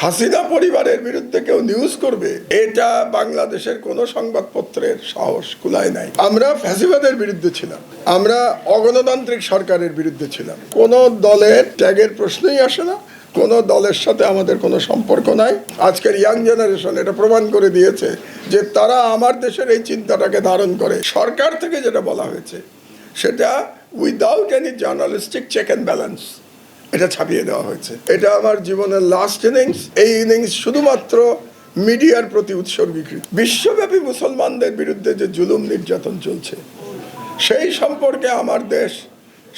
হাসিনা পরিবারের বিরুদ্ধে কেউ নিউজ করবে, এটা বাংলাদেশের কোনো সংবাদপত্রের সাহস কুলায় নাই। আমরা ফ্যাসিবাদের বিরুদ্ধে ছিলাম, আমরা অগণতান্ত্রিক সরকারের বিরুদ্ধে ছিলাম। কোনো দলের ত্যাগের প্রশ্নই আসে না, কোনো দলের সাথে আমাদের কোনো সম্পর্ক নাই। আজকের ইয়াং জেনারেশন এটা প্রমাণ করে দিয়েছে যে তারা আমার দেশের এই চিন্তাটাকে ধারণ করে। সরকার থেকে যেটা বলা হয়েছে সেটা without any journalistic check and balance এটা ছাপিয়ে দেওয়া হয়েছে। এটা আমার জীবনের লাস্ট ইনিংস। এই ইনিংস শুধুমাত্র মিডিয়ার প্রতি উৎসর্গীকৃত। বিশ্বব্যাপী মুসলমানদের বিরুদ্ধে যে জুলুম নির্যাতন চলছে সেই সম্পর্কে আমার দেশ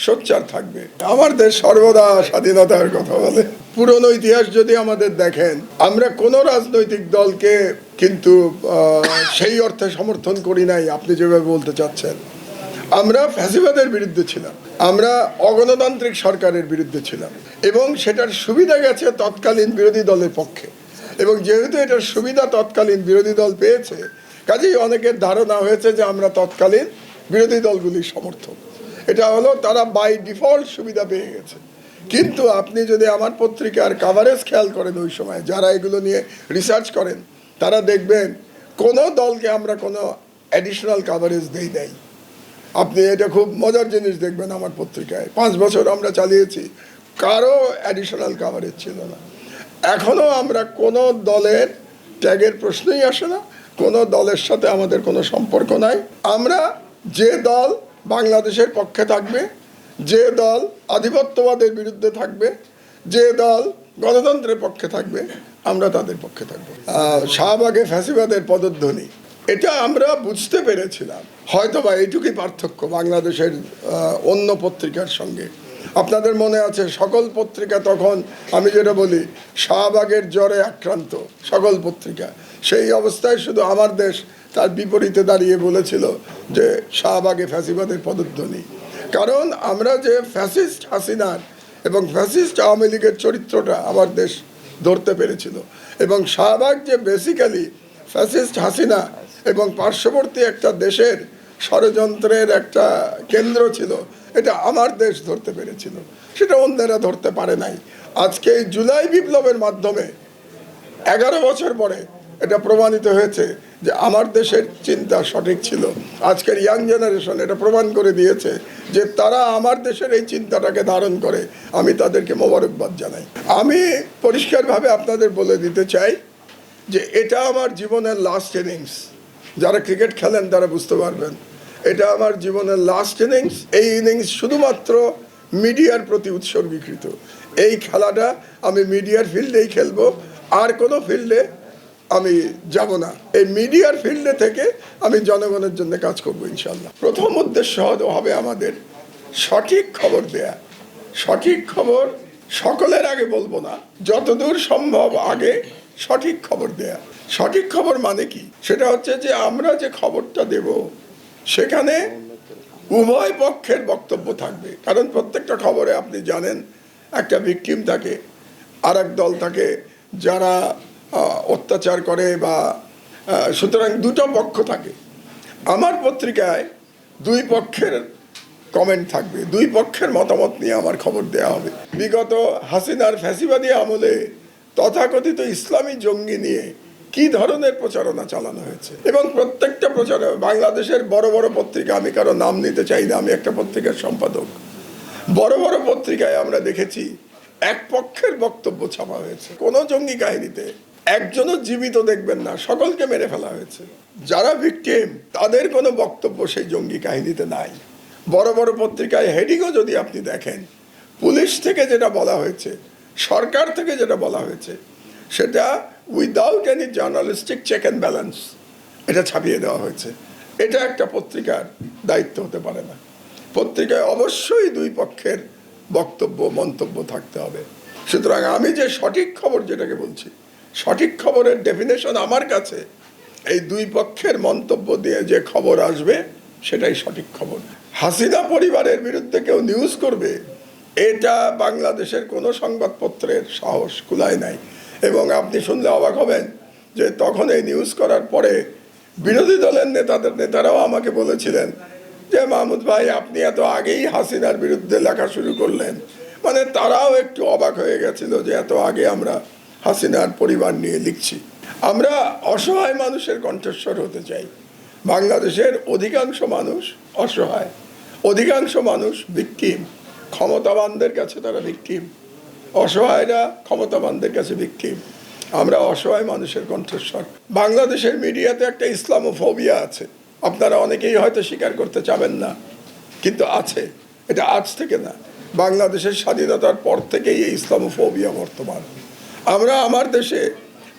সোচ্চার থাকবে। আমার দেশ সর্বদা স্বাধীনতার কথা বলে। পুরনো ইতিহাস যদি আমাদের দেখেন, আমরা কোনো রাজনৈতিক দলকে কিন্তু সেই অর্থে সমর্থন করি নাই আপনি যেভাবে বলতে চাচ্ছেন। আমরা ফ্যাসিবাদের বিরুদ্ধে ছিলাম, আমরা অগণতান্ত্রিক সরকারের বিরুদ্ধে ছিলাম এবং সেটার সুবিধা গেছে তৎকালীন বিরোধী দলের পক্ষে। এবং যেহেতু এটার সুবিধা তৎকালীন বিরোধী দল পেয়েছে, কাজেই অনেকের ধারণা হয়েছে যে আমরা তৎকালীন বিরোধী দলগুলির সমর্থক। এটা হলো তারা বাই ডিফল্ট সুবিধা পেয়ে গেছে। কিন্তু আপনি যদি আমার পত্রিকার কাভারেজ খেয়াল করেন, ওই সময় যারা এগুলো নিয়ে রিসার্চ করেন তারা দেখবেন কোনো দলকে আমরা কোনো অ্যাডিশনাল কাভারেজ দেই নাই। আপনি এটা খুব মজার জিনিস দেখবেন আমার পত্রিকায়, 5 বছর আমরা চালিয়েছি, কারো অ্যাডিশনাল কাভারেজ ছিল না। এখনও আমরা কোনো দলের ত্যাগের প্রশ্নই আসে না, কোনো দলের সাথে আমাদের কোনো সম্পর্ক নাই। আমরা যে দল বাংলাদেশের পক্ষে থাকবে, যে দল আধিপত্যবাদের বিরুদ্ধে থাকবে, যে দল গণতন্ত্রের পক্ষে থাকবে, আমরা তাদের পক্ষে থাকবো। শাহবাগে ফ্যাসিবাদের পদধ্বনি, এটা আমরা বুঝতে পেরেছিলাম। হয়তো বা এইটুকুই পার্থক্য বাংলাদেশের অন্য পত্রিকার সঙ্গে। আপনাদের মনে আছে সকল পত্রিকা তখন, আমি যেটা বলি, শাহবাগের জ্বরে আক্রান্ত সকল পত্রিকা। সেই অবস্থায় শুধু আমার দেশ তার বিপরীতে দাঁড়িয়ে বলেছিল যে শাহবাগে ফ্যাসিবাদের পদধ্বনি। কারণ আমরা যে ফ্যাসিস্ট হাসিনার এবং ফ্যাসিস্ট আওয়ামী লীগের চরিত্রটা আমার দেশ ধরতে পেরেছিল। এবং শাহবাগ যে বেসিক্যালি ফ্যাসিস্ট হাসিনা এবং পার্শ্ববর্তী একটা দেশের ষড়যন্ত্রের একটা কেন্দ্র ছিল, এটা আমার দেশ ধরতে পেরেছিল, সেটা অন্যেরা ধরতে পারে নাই। আজকে এই জুলাই বিপ্লবের মাধ্যমে 11 বছর পরে এটা প্রমাণিত হয়েছে যে আমার দেশের চিন্তা সঠিক ছিল। আজকের ইয়াং জেনারেশন এটা প্রমাণ করে দিয়েছে যে তারা আমার দেশের এই চিন্তাটাকে ধারণ করে। আমি তাদেরকে মোবারকবাদ জানাই। আমি পরিষ্কারভাবে আপনাদের বলে দিতে চাই যে এটা আমার জীবনের লাস্ট ইনিংস। যারা ক্রিকেট খেলেন তারা বুঝতে পারবেন, এটা আমার জীবনের লাস্ট ইনিংস। এই ইনিংস শুধুমাত্র মিডিয়ার প্রতি উৎসর্গীকৃত। এই খেলাটা আমি মিডিয়ার ফিল্ডেই খেলবো, আর কোনো ফিল্ডে আমি যাব না। এই মিডিয়ার ফিল্ডে থেকে আমি জনগণের জন্য কাজ করবো ইনশাল্লাহ। প্রথম উদ্দেশ্য হবে আমাদের সঠিক খবর দেয়া। সঠিক খবর সকলের আগে বলবো না, যতদূর সম্ভব আগে সঠিক খবর দেয়া। সঠিক খবর মানে কি? সেটা হচ্ছে যে আমরা যে খবরটা দেব সেখানে উভয় পক্ষের বক্তব্য থাকবে। কারণ প্রত্যেকটা খবরে আপনি জানেন একটা ভিকটিম থাকে, আর এক দল থাকে যারা অত্যাচার করে, বা সুতরাং দুটো পক্ষ থাকে। আমার পত্রিকায় দুই পক্ষের কমেন্ট থাকবে, দুই পক্ষের মতামত নিয়ে আমার খবর দেওয়া হবে। বিগত হাসিনার ফ্যাসিবাদী আমলে তথাকথিত ইসলামী জঙ্গি নিয়ে কি ধরনের প্রচারণা চালানো হয়েছে, এবং প্রত্যেকটা প্রচারণা বাংলাদেশের বড় বড় পত্রিকা, আমি কারো নাম নিতে চাই না, আমি একটা পত্রিকার সম্পাদক, বড় বড় পত্রিকায় আমরা দেখেছি এক পক্ষের বক্তব্য ছাপা হয়েছে। কোনো জঙ্গি কাহিনীতে একজনও জীবিত দেখবেন না, সকলকে মেরে ফেলা হয়েছে। যারা ভিকটিম তাদের কোনো বক্তব্য সেই জঙ্গি কাহিনীতে নাই। বড় বড় পত্রিকায় হেডিংও যদি আপনি দেখেন, পুলিশ থেকে যেটা বলা হয়েছে, সরকার থেকে যেটা বলা হয়েছে, সেটা without any journalistic check and balance এটা ছাপিয়ে দেওয়া হয়েছে। এটা একটা পত্রিকার দায়িত্ব হতে পারে না। পত্রিকায় অবশ্যই দুই পক্ষের বক্তব্য মন্তব্য থাকতে হবে। সুতরাং আমি যে সঠিক খবর যেটাকে বলছি, সঠিক খবরের ডেফিনেশন আমার কাছে এই দুই পক্ষের মন্তব্য দিয়ে যে খবর আসবে সেটাই সঠিক খবর। হাসিনা পরিবারের বিরুদ্ধে কেউ নিউজ করবে, এটা বাংলাদেশের কোনো সংবাদপত্রের সাহস কুলায় নাই। এবং আপনি শুনলে অবাক হবেন যে তখন এই নিউজ করার পরে বিরোধী দলের নেতারাও আমাকে বলেছিলেন যে মাহমুদ ভাই, আপনি এত আগেই হাসিনার বিরুদ্ধে লেখা শুরু করলেন। মানে তারাও একটু অবাক হয়ে গেছিল যে এত আগে আমরা হাসিনার পরিবার নিয়ে লিখছি। আমরা অসহায় মানুষের কণ্ঠস্বর হতে চাই। বাংলাদেশের অধিকাংশ মানুষ অসহায়, অধিকাংশ মানুষ ভিকটিম। ক্ষমতাবানদের কাছে তারা ভিকটিম, অসহায়রা ক্ষমতাবানদের কাছে ভিকটিম। আমরা অসহায় মানুষের কণ্ঠস্বর। বাংলাদেশের মিডিয়াতে একটা ইসলামোফোবিয়া আছে, আপনারা অনেকেই হয়তো স্বীকার করতে চাবেন না, কিন্তু আছে। এটা আজ থেকে না, বাংলাদেশের স্বাধীনতার পর থেকেই এই ইসলামোফোবিয়া বর্তমান। আমরা আমার দেশে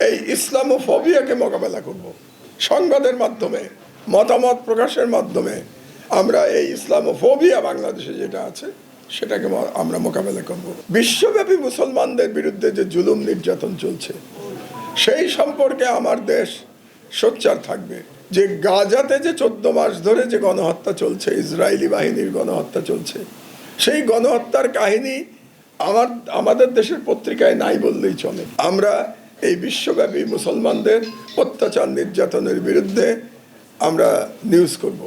এই ইসলামোফোবিয়াকে মোকাবেলা করব সংবাদের মাধ্যমে, মতামত প্রকাশের মাধ্যমে। আমরা এই ইসলামোফোবিয়া বাংলাদেশে যেটা আছে সেটাকে আমরা মোকাবেলা করব। বিশ্বব্যাপী মুসলমানদের বিরুদ্ধে যে জুলুম নির্যাতন চলছে সেই সম্পর্কে আমার দেশ সোচ্চার থাকবে। যে গাজাতে যে 14 মাস ধরে যে গণহত্যা চলছে, ইসরায়েলি বাহিনীর গণহত্যা চলছে, সেই গণহত্যার কাহিনী আমাদের দেশের পত্রিকায় নাই বললেই চলে। আমরা এই বিশ্বব্যাপী মুসলমানদের অত্যাচার নির্যাতনের বিরুদ্ধে আমরা নিউজ করব।